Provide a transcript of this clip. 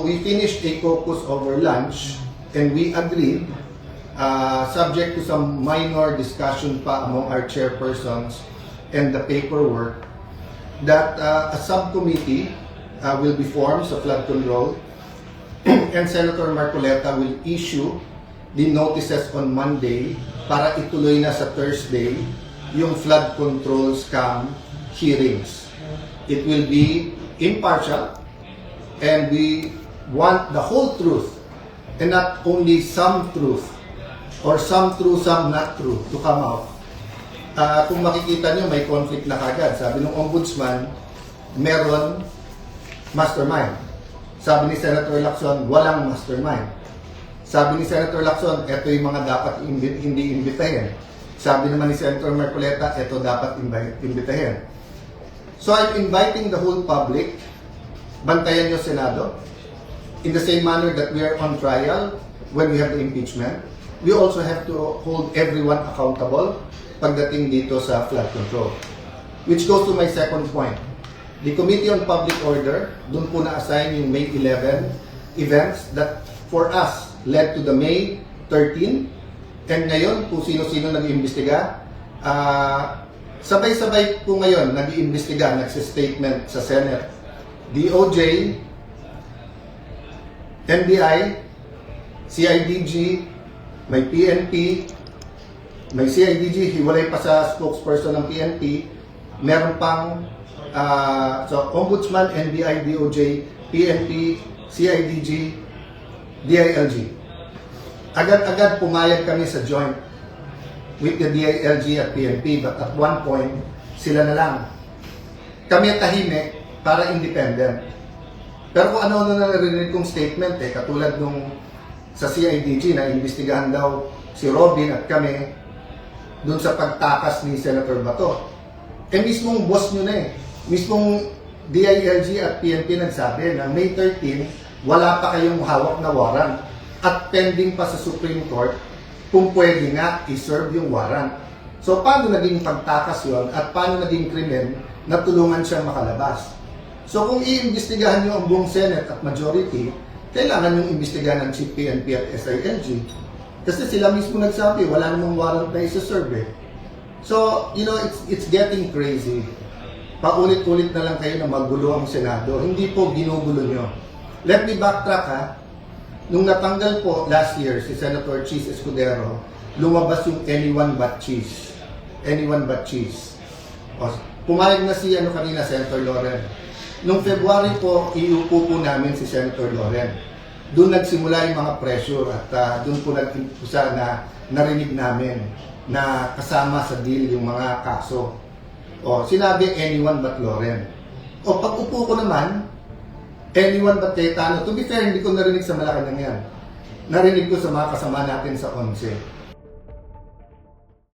we finished a caucus over lunch and we agreed, subject to some minor discussion pa among our chairpersons and the paperwork, that a subcommittee will be formed sa flood control and Senator Marcoleta will issue the notices on Monday para ituloy na sa Thursday yung flood control scam hearings. It will be impartial and we want the whole truth and not only some truth or some true, some not true to come out. Kung makikita nyo, may conflict na kagad. Sabi ng ombudsman, meron mastermind. Sabi ni Senator Lacson, walang mastermind. Sabi ni Senator Lacson, ito yung mga dapat hindi imbitahin. Sabi naman ni Senator Marcoleta, ito dapat imbitahin. So I'm inviting the whole public, bantayan nyo Senado, in the same manner that we are on trial when we have the impeachment. We also have to hold everyone accountable pagdating dito sa flood control. Which goes to my second point. The Committee on Public Order, dun po na-assign yung May 11 events that for us led to the May 13. And ngayon, kung sino-sino nag-iimbestiga, sabay-sabay po ngayon nag-iimbestiga, nagsistatement sa Senate. DOJ, NBI, CIDG, may PNP, may CIDG, hiwalay pa sa spokesperson ng PNP, meron pang so Ombudsman, NBI, DOJ, PNP, CIDG, DILG. Agad-agad pumayag kami sa joint with the DILG at PNP, but at one point, sila na lang. Kami tahimik para independent. Pero kung ano na narinig kong statement, katulad nung sa CIDG na imbestigahan daw si Robin at kami dun sa pagtakas ni Senator Bato. Mismong boss nyo na mismong DILG at PNP nagsabi na May 13, wala pa kayong hawak na warrant. At pending pa sa Supreme Court kung pwede nga i-serve yung warrant. So paano naging pagtakas yon at paano naging krimen na tulungan siyang makalabas? So kung iimbestigahan nyo ang buong Senate at majority, kailangan yung imbestigahan ng Chief PNP at SILG. Kasi sila mismo nagsabi, wala namang warrant na isa-serve. So, you know, it's getting crazy. Paulit-ulit na lang kayo na magulo ang Senado. Hindi po ginugulo nyo. Let me backtrack ha. Nung natanggal po last year si Senator Cheese Escudero, lumabas yung anyone but cheese. Anyone but cheese. O, pumayag na si kanina, Senator Loren. Nung February po, iupo po namin si Senator Loren. Doon nagsimula yung mga pressure at doon po nag-impulsa na narinig namin na kasama sa deal yung mga kaso. O, sinabi anyone but Loren. O, pag upo ko naman, anyone but Cayetano. To be fair, hindi ko narinig sa Malacanang yan. Narinig ko sa mga kasama natin sa 11.